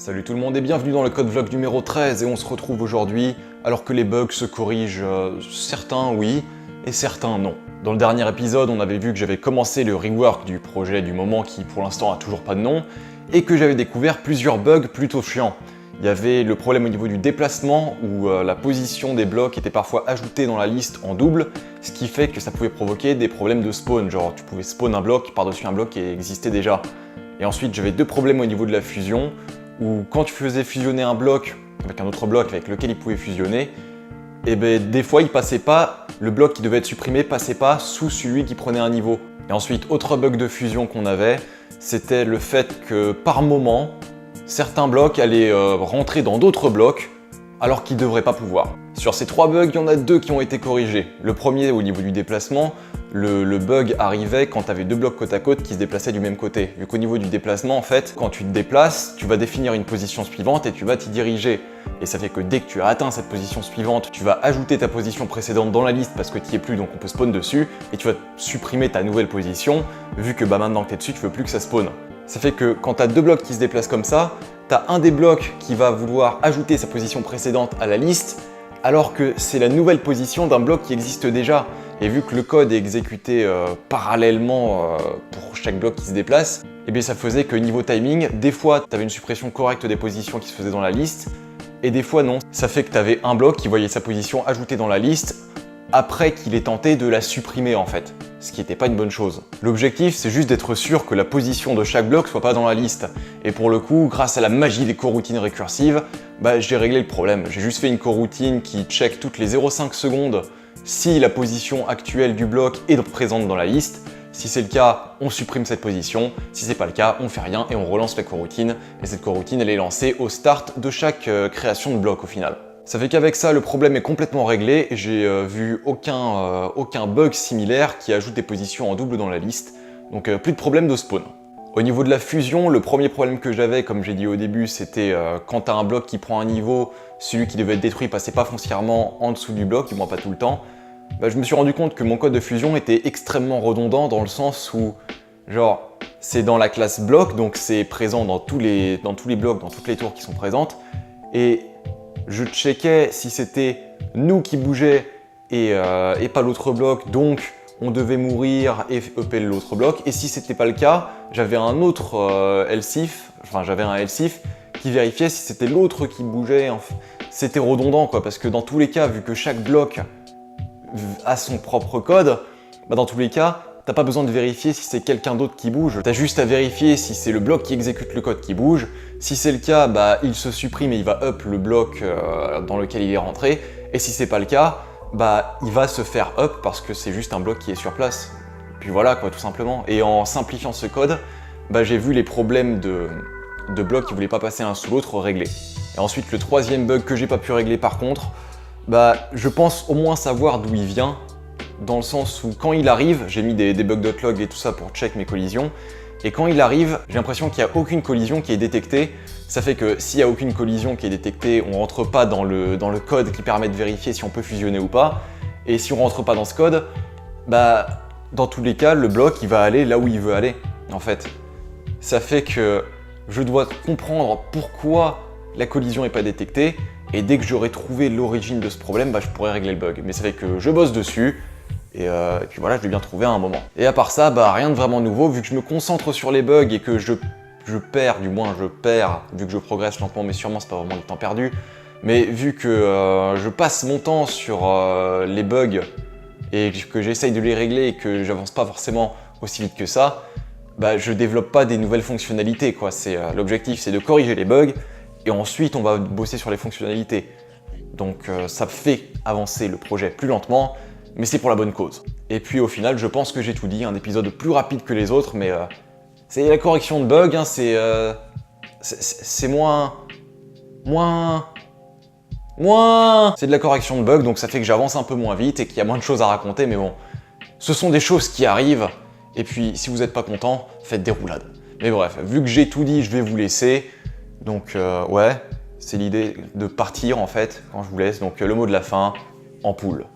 Salut tout le monde et bienvenue dans le code vlog numéro 13 et on se retrouve aujourd'hui alors que les bugs se corrigent, certains oui et certains non. Dans le dernier épisode, on avait vu que j'avais commencé le rework du projet du moment qui pour l'instant a toujours pas de nom et que j'avais découvert plusieurs bugs plutôt chiants. Il y avait le problème au niveau du déplacement où la position des blocs était parfois ajoutée dans la liste en double, ce qui fait que ça pouvait provoquer des problèmes de spawn, genre tu pouvais spawn un bloc par-dessus un bloc qui existait déjà. Et ensuite j'avais deux problèmes au niveau de la fusion, où quand tu faisais fusionner un bloc avec un autre bloc avec lequel il pouvait fusionner, et ben des fois il passait pas, le bloc qui devait être supprimé passait pas sous celui qui prenait un niveau. Et ensuite, autre bug de fusion qu'on avait, c'était le fait que par moment, certains blocs allaient rentrer dans d'autres blocs alors qu'ils ne devraient pas pouvoir. Sur ces trois bugs, il y en a deux qui ont été corrigés. Le premier, au niveau du déplacement, le bug arrivait quand tu avais deux blocs côte à côte qui se déplaçaient du même côté. Vu qu'au niveau du déplacement, en fait, quand tu te déplaces, tu vas définir une position suivante et tu vas t'y diriger. Et ça fait que dès que tu as atteint cette position suivante, tu vas ajouter ta position précédente dans la liste parce que tu n'y es plus, donc on peut spawn dessus, et tu vas supprimer ta nouvelle position, vu que maintenant que tu es dessus, tu veux plus que ça spawn. Ça fait que quand tu as deux blocs qui se déplacent comme ça, tu as un des blocs qui va vouloir ajouter sa position précédente à la liste, alors que c'est la nouvelle position d'un bloc qui existe déjà. Et vu que le code est exécuté parallèlement pour chaque bloc qui se déplace, et bien ça faisait que niveau timing, des fois tu avais une suppression correcte des positions qui se faisaient dans la liste, et des fois non. Ça fait que tu avais un bloc qui voyait sa position ajoutée dans la liste, après qu'il ait tenté de la supprimer en fait, ce qui n'était pas une bonne chose. L'objectif c'est juste d'être sûr que la position de chaque bloc soit pas dans la liste, et pour le coup, grâce à la magie des coroutines récursives, j'ai réglé le problème. J'ai juste fait une coroutine qui check toutes les 0,5 secondes si la position actuelle du bloc est présente dans la liste. Si c'est le cas, on supprime cette position. Si c'est pas le cas, on fait rien et on relance la coroutine. Et cette coroutine, elle est lancée au start de chaque création de bloc au final. Ça fait qu'avec ça, le problème est complètement réglé. J'ai vu aucun bug similaire qui ajoute des positions en double dans la liste. Donc plus de problème de spawn. Au niveau de la fusion, le premier problème que j'avais, comme j'ai dit au début, c'était quand tu as un bloc qui prend un niveau, celui qui devait être détruit passait pas foncièrement en dessous du bloc, du moins pas tout le temps. Je me suis rendu compte que mon code de fusion était extrêmement redondant dans le sens où, genre, c'est dans la classe bloc, donc c'est présent dans tous les blocs, dans toutes les tours qui sont présentes, et je checkais si c'était nous qui bougeait et pas l'autre bloc, donc on devait mourir et EP l'autre bloc, et si c'était pas le cas, j'avais un autre else if qui vérifiait si c'était l'autre qui bougeait. Enfin, c'était redondant quoi, parce que dans tous les cas, vu que chaque bloc a son propre code, dans tous les cas, t'as pas besoin de vérifier si c'est quelqu'un d'autre qui bouge, t'as juste à vérifier si c'est le bloc qui exécute le code qui bouge. Si c'est le cas, il se supprime et il va up le bloc dans lequel il est rentré, et si c'est pas le cas, il va se faire up parce que c'est juste un bloc qui est sur place. Puis voilà quoi, tout simplement. Et en simplifiant ce code, j'ai vu les problèmes de blocs qui voulaient pas passer l'un sous l'autre réglés. Et ensuite, le troisième bug que j'ai pas pu régler par contre, je pense au moins savoir d'où il vient, dans le sens où quand il arrive, j'ai mis des bugs.log et tout ça pour check mes collisions, et quand il arrive, j'ai l'impression qu'il n'y a aucune collision qui est détectée. Ça fait que s'il n'y a aucune collision qui est détectée, on rentre pas dans le code qui permet de vérifier si on peut fusionner ou pas, et si on rentre pas dans ce code, dans tous les cas, le bloc il va aller là où il veut aller, en fait. Ça fait que je dois comprendre pourquoi la collision n'est pas détectée, et dès que j'aurai trouvé l'origine de ce problème, je pourrai régler le bug. Mais ça fait que je bosse dessus, et puis voilà, je l'ai bien trouvé à un moment. Et à part ça, rien de vraiment nouveau, vu que je me concentre sur les bugs et que je perds, vu que je progresse lentement mais sûrement, c'est pas vraiment du temps perdu, mais vu que je passe mon temps sur les bugs et que j'essaye de les régler et que j'avance pas forcément aussi vite que ça, je développe pas des nouvelles fonctionnalités quoi. L'objectif c'est de corriger les bugs et ensuite on va bosser sur les fonctionnalités. Donc ça fait avancer le projet plus lentement, mais c'est pour la bonne cause. Et puis au final, je pense que j'ai tout dit, un épisode plus rapide que les autres, mais c'est la correction de bugs, c'est moins... C'est de la correction de bugs, donc ça fait que j'avance un peu moins vite et qu'il y a moins de choses à raconter, mais bon, ce sont des choses qui arrivent, et puis si vous n'êtes pas content, faites des roulades. Mais bref, vu que j'ai tout dit, je vais vous laisser, donc ouais, c'est l'idée de partir en fait, quand je vous laisse, donc le mot de la fin, ampoule.